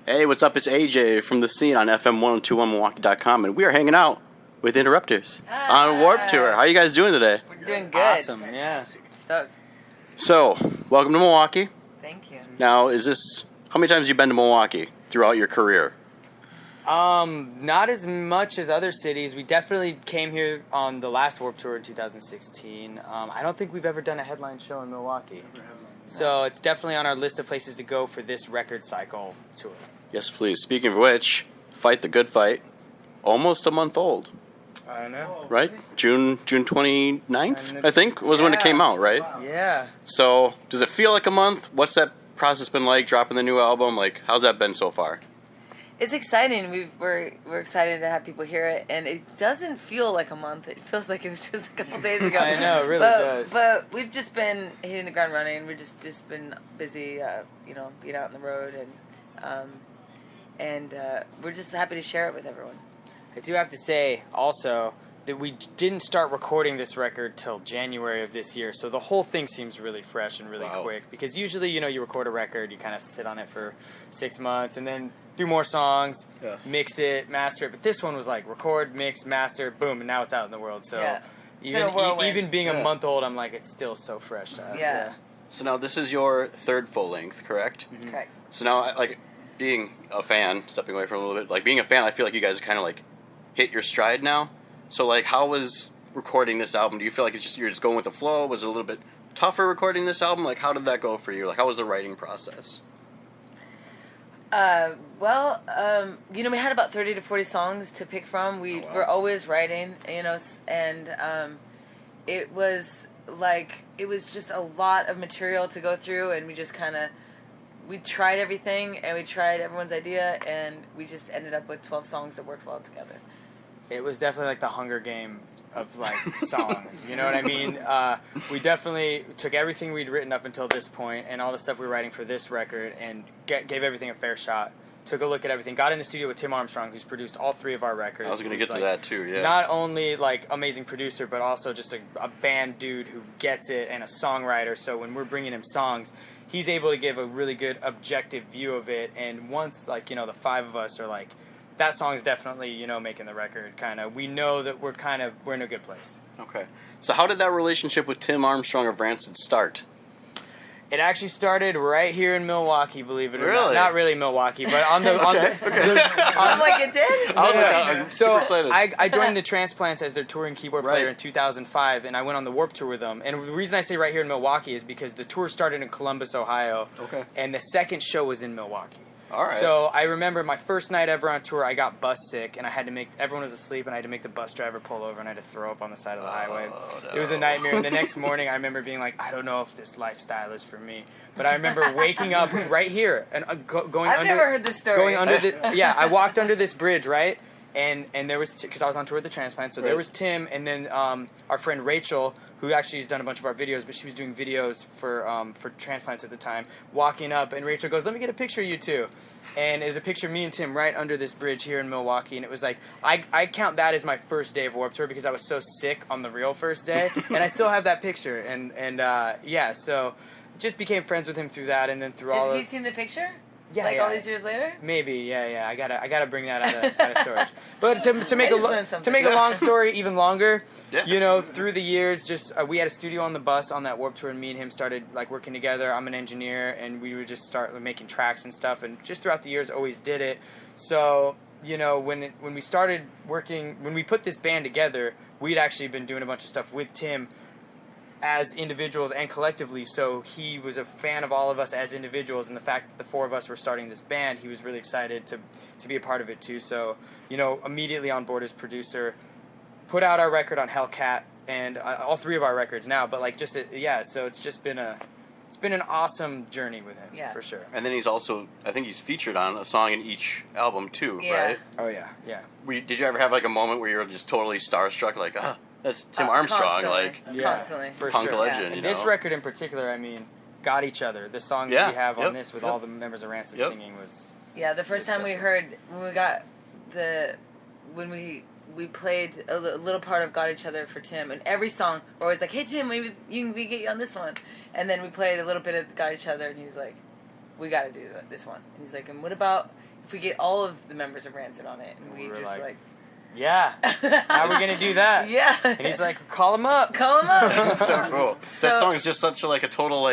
Hey, what's up? It's AJ from The Scene on FM 1021Milwaukee.com, and we are hanging out with Interrupters on Warped Tour. How are you guys doing today? We're doing good. Awesome, yeah. Stoked. So, welcome to Milwaukee. Thank you. Now, how many times have you been to Milwaukee throughout your career? Not as much as other cities. We definitely came here on the last Warped Tour in 2016. I don't think we've ever done a headline show in Milwaukee. So it's definitely on our list of places to go for this record cycle tour. Yes, please. Speaking of which, Fight the Good Fight, almost a month old, I know. right? June 29th, I think, was when it came out, right? Yeah. So, does it feel like a month? What's that process been like, dropping the new album? Like, how's that been so far? It's exciting. We're excited to have people hear it, and it doesn't feel like a month. It feels like it was just a couple days ago. I know, it really does. But we've just been hitting the ground running. We've just been busy, being out on the road, and we're just happy to share it with everyone. I do have to say also that we didn't start recording this record till January of this year, so the whole thing seems really fresh and really quick. Because usually, you record a record, you kind of sit on it for 6 months, and then do more songs, mix it, master it. But this one was like record, mix, master, boom, and now it's out in the world. So even being a month old, I'm like, it's still so fresh to us. Yeah. So now this is your third full length, correct? Mm-hmm. Correct. So now, like, being a fan, stepping away from a little bit, like, being a fan, I feel like you guys kind of, like, hit your stride now. So, like, how was recording this album? Do you feel like you're just going with the flow? Was it a little bit tougher recording this album? Like, how did that go for you? Like, how was the writing process? We had about 30 to 40 songs to pick from. We were always writing, and it was just a lot of material to go through, and we just we tried everything, and we tried everyone's idea, and we just ended up with 12 songs that worked well together. It was definitely like the Hunger Game of, like, songs, you know what I mean? We definitely took everything we'd written up until this point and all the stuff we were writing for this record and gave everything a fair shot. Took a look at everything. Got in the studio with Tim Armstrong, who's produced all 3 of our records. I was going to get to that, too, yeah. Not only, like, amazing producer, but also just a band dude who gets it and a songwriter. So when we're bringing him songs, he's able to give a really good objective view of it. And once, like, the 5 of us are like, that song's definitely, making the record, kind of. We know that we're in a good place. Okay. So how did that relationship with Tim Armstrong of Rancid start? It actually started right here in Milwaukee, believe it or not. Really? Not really Milwaukee, but on the... I'm like, it did? I'm super excited. I joined the Transplants as their touring keyboard player in 2005, and I went on the Warped Tour with them. And the reason I say right here in Milwaukee is because the tour started in Columbus, Ohio, and the second show was in Milwaukee. All right. So I remember my first night ever on tour, I got bus sick, and everyone was asleep, and I had to make the bus driver pull over, and I had to throw up on the side of the highway. No. It was a nightmare. And the next morning, I remember being like, I don't know if this lifestyle is for me. But I remember waking up right here and going I've under. never heard this story. Going under I walked under this bridge, right? And there was, because I was on tour with the Transplant, so there was Tim, and then our friend Rachel, who actually has done a bunch of our videos, but she was doing videos for Transplants at the time, walking up, and Rachel goes, let me get a picture of you two. And there's a picture of me and Tim right under this bridge here in Milwaukee, and it was like, I count that as my first day of Warped Tour because I was so sick on the real first day, and I still have that picture, so just became friends with him through that, and then through all Has of... he seen the picture? Yeah, all these years later? Maybe, yeah. I gotta bring that out of storage. But to make a long story even longer, through the years, just we had a studio on the bus on that Warped Tour, and me and him started like working together. I'm an engineer, and we would just start making tracks and stuff, and just throughout the years, always did it. So when we started working, when we put this band together, we'd actually been doing a bunch of stuff with Tim as individuals and collectively, so he was a fan of all of us as individuals, and the fact that the 4 of us were starting this band, he was really excited to be a part of it too. So, immediately on board as producer, put out our record on Hellcat, and all 3 of our records now, but so it's just been an awesome journey with him, for sure. And then he's also, I think he's featured on a song in each album too, right? Oh yeah. Did you ever have like a moment where you were just totally starstruck, like, that's Tim Armstrong, Constantly. For punk sure. legend, And this record in particular, Got Each Other, the song that we have on this with all the members of Rancid singing was... Yeah, the first time we heard, when we played a little part of Got Each Other for Tim, and every song, we're always like, hey Tim, maybe we get you on this one. And then we played a little bit of Got Each Other, and he was like, we gotta do this one. And he's like, and what about if we get all of the members of Rancid on it, and we were just like yeah, how are we gonna do that? Yeah. And he's like, call him up. Call him up. That's so cool. So that song is just such a total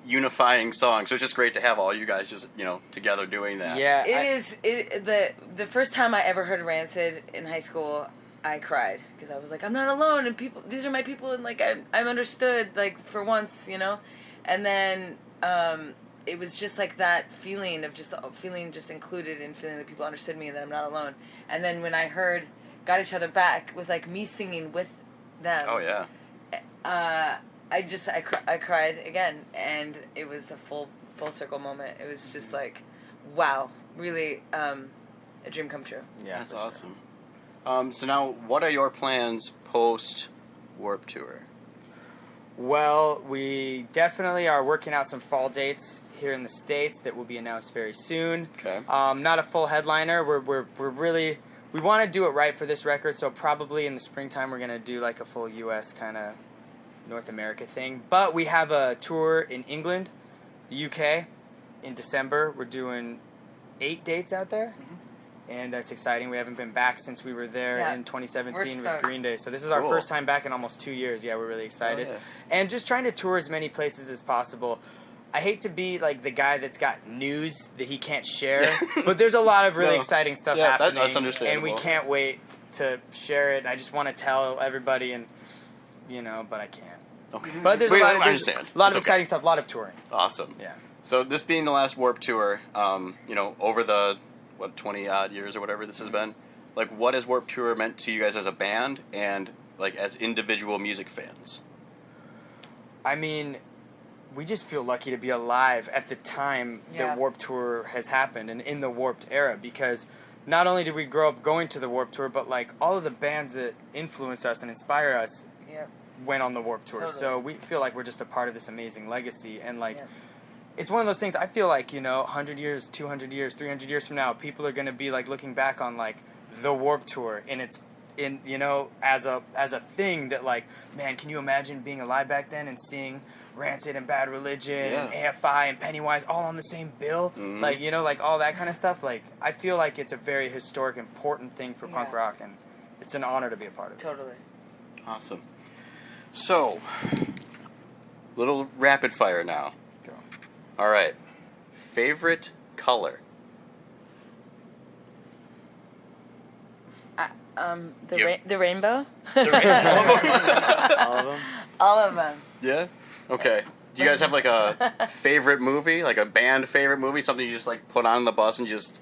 unifying song. So it's just great to have all you guys just together doing that. Yeah, The first time I ever heard Rancid in high school, I cried because I was like, I'm not alone, and these are my people, and I'm understood, for once, and then it was just that feeling of feeling included and feeling that people understood me and that I'm not alone. And then when I heard Got Each Other Back with me singing with them, oh yeah, I cried again, and it was a full circle moment. It was just wow, really a dream come true. Yeah, that's awesome. Sure. So now, what are your plans post Warped Tour? Well, we definitely are working out some fall dates here in the States that will be announced very soon. Okay. Not a full headliner. We're really, we want to do it right for this record, so probably in the springtime we're going to do a full U.S. kind of North America thing. But we have a tour in England, the UK, in December. We're doing 8 dates out there. Mm-hmm. And that's exciting. We haven't been back since we were there in 2017 with Green Day. So this is our first time back in almost 2 years. Yeah, we're really excited. Oh, yeah. And just trying to tour as many places as possible. I hate to be the guy that's got news that he can't share, but there's a lot of really exciting stuff happening. That's understandable. And we can't wait to share it. I just want to tell everybody, and but I can't. Okay. But there's a lot of exciting stuff, a lot of touring. Awesome. Yeah. So this being the last Warped Tour, over the 20 odd years or whatever this has been, what has Warped Tour meant to you guys as a band and as individual music fans? I mean, we just feel lucky to be alive at the time that Warped Tour has happened and in the Warped era, because not only did we grow up going to the Warped Tour, but all of the bands that influence us and inspire us went on the Warped Tour. Totally. So we feel like we're just a part of this amazing legacy, and it's one of those things. I feel 100 years, 200 years, 300 years from now, people are going to be looking back on the Warped Tour, and it's as a thing that man, can you imagine being alive back then and seeing Rancid and Bad Religion and AFI and Pennywise all on the same bill? Mm-hmm. All that kind of stuff. I feel it's a very historic, important thing for punk rock, and it's an honor to be a part of it. Totally. Awesome. So, little rapid fire now. All right. Favorite color? The rainbow. The rainbow. All of them. All of them. Yeah. Okay. Do you guys have a favorite movie, a band favorite movie, something you just put on the bus and just?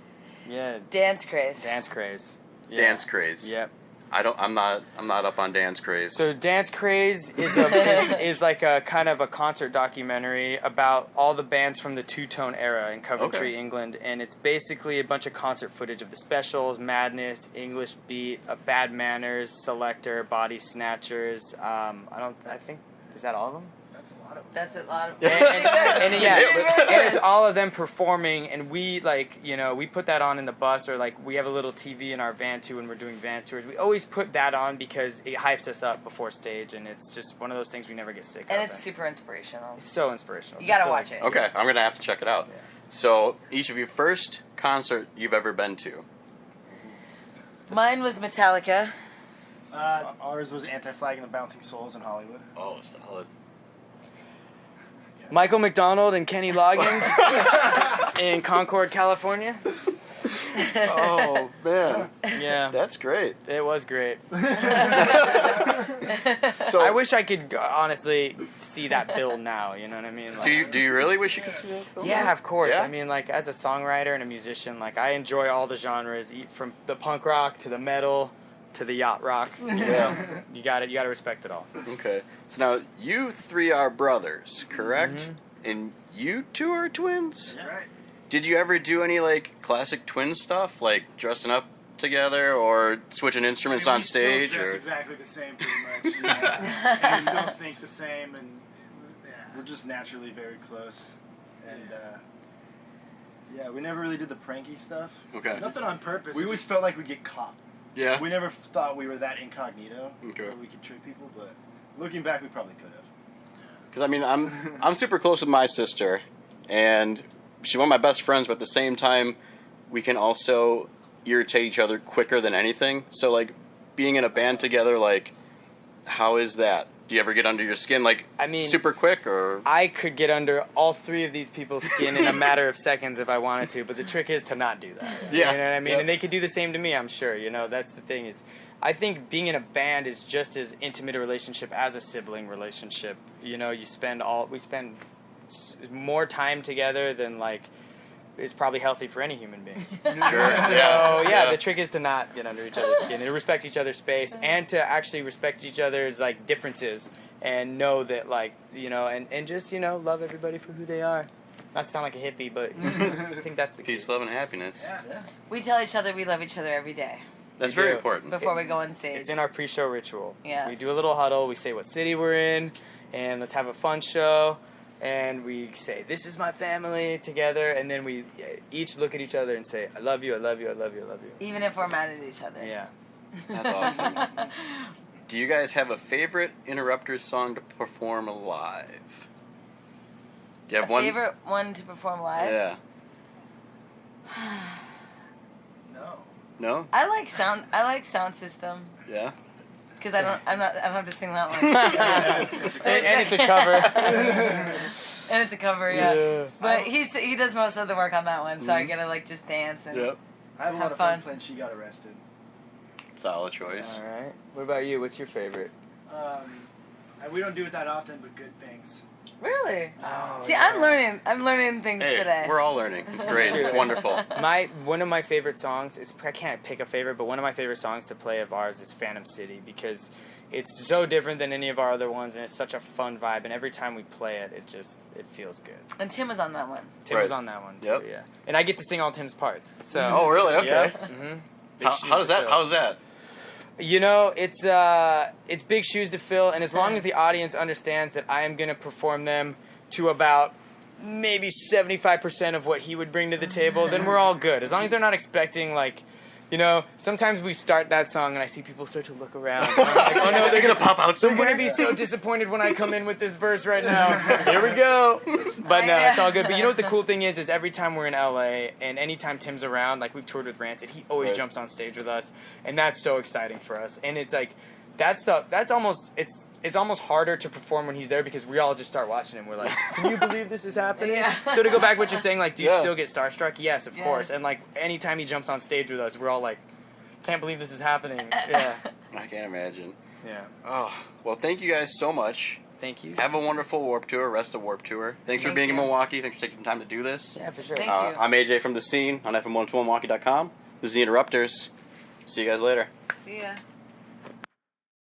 Yeah. Dance Craze. Dance Craze. Yeah. Dance Craze. Yep. I'm not up on Dance Craze. So Dance Craze is a kind of a concert documentary about all the bands from the Two-Tone era in Coventry, England, and it's basically a bunch of concert footage of the Specials, Madness, English Beat, Bad Manners, Selector, Body Snatchers. I think, is that all of them? That's a lot of. And it's all of them performing, and we we put that on in the bus, or we have a little TV in our van too when we're doing van tours. We always put that on because it hypes us up before stage, and it's just one of those things we never get sick of. And it's super inspirational. It's so inspirational. You gotta watch it. Okay, I'm gonna have to check it out. Yeah. So, each of you, first concert you've ever been to? Mine was Metallica. Ours was Anti-Flag and the Bouncing Souls in Hollywood. Oh, solid. Michael McDonald and Kenny Loggins in Concord, California. Oh, man. Yeah. That's great. It was great. So I wish I could honestly see that bill now, you know what I mean? Do you really wish you could see that bill? Yeah, of course. Yeah? I mean, as a songwriter and a musician, I enjoy all the genres, from the punk rock to the metal to the yacht rock. Yeah. You got to respect it all. Okay. So now, you three are brothers, correct? Mm-hmm. And you two are twins? That's right. Did you ever do any, classic twin stuff, dressing up together or switching instruments on stage? Still dress exactly the same, pretty much. Yeah. And we still think the same, and we're just naturally very close. And, we never really did the pranky stuff. Okay. Nothing on purpose. We always felt like we'd get caught. Yeah. We never thought we were that incognito. Okay. That we could trick people, but looking back, we probably could have. Because, I mean, I'm super close with my sister, and she's one of my best friends, but at the same time, we can also irritate each other quicker than anything. So, like, being in a band together, like, how is that? Do you ever get under your skin, like, super quick, or? I could get under all three of these people's skin in a matter of seconds if I wanted to, but the trick is to not do that. Yeah. You know what I mean? Yep. And they could do the same to me, I'm sure. You know, that's the thing is, I think being in a band is just as intimate a relationship as a sibling relationship. You know, we spend more time together than, like, is probably healthy for any human beings. Sure. Yeah. So yeah, the trick is to not get under each other's skin, and to respect each other's space, and to actually respect each other's like differences, and know that like and just love everybody for who they are. Not to sound like a hippie, but I think that's the key. Peace, love, and happiness. Yeah. We tell each other we love each other every day That's very important. before we go on stage. It's in our pre-show ritual. Yeah. We do a little huddle. We say what city we're in, and let's have a fun show. And we say, this is my family together, and then we each look at each other and say, I love you, I love you, I love you, I love you. Even if we're mad at each other. Yeah. That's awesome. Do you guys have a favorite Interrupters song to perform live? Do you have one? Favorite one to perform live? Yeah. No. No? I like Sound System. Yeah? Because I don't have to sing that one. and it's a cover. And it's a cover, yeah. Yeah. But he does most of the work on that one, so I get to like just dance and Yep. I have a lot of fun playing She Got Arrested. Solid choice. All right. What about you? What's your favorite? We don't do it that often, but Good Things. Really? Oh, See, yeah. I'm learning things Hey, today. we're all learning. It's great. It's wonderful. One of my favorite songs is, I can't pick a favorite, but one of my favorite songs to play of ours is Phantom City, because it's so different than any of our other ones, and it's such a fun vibe, and every time we play it, it feels good. And Tim was on that one. Tim was on that one too, Yep. yeah. And I get to sing all Tim's parts. So Oh, really? Okay. yeah, mm-hmm. How's that? You know, it's big shoes to fill, and as long as the audience understands that I am going to perform them to about maybe 75% of what he would bring to the table, then we're all good. As long as they're not expecting, like, sometimes we start that song and I see people start to look around. And I'm like, oh no, they're going to pop out they're somewhere. going to be so disappointed when I come in with this verse right now. Here we go. But no, it's all good. But you know what the cool thing is every time we're in LA and anytime Tim's around, like we've toured with Rancid, he always jumps on stage with us, and that's so exciting for us. And it's like, it's almost harder to perform when he's there because we all just start watching him. We're like, can you believe this is happening? Yeah. So to go back to what you're saying, like, do you Yeah. still get starstruck? Yes, of course. And like anytime he jumps on stage with us, we're all like, can't believe this is happening. Yeah. I can't imagine. Yeah. Oh, well, thank you guys so much. Thank you. Have a wonderful Warped Tour, rest of Warped Tour. Thanks for Thank being in you. Milwaukee. Thanks for taking the time to do this. Yeah, for sure. Thank you. I'm AJ from The Scene on FM121Milwaukee.com. This is The Interrupters. See you guys later. See ya.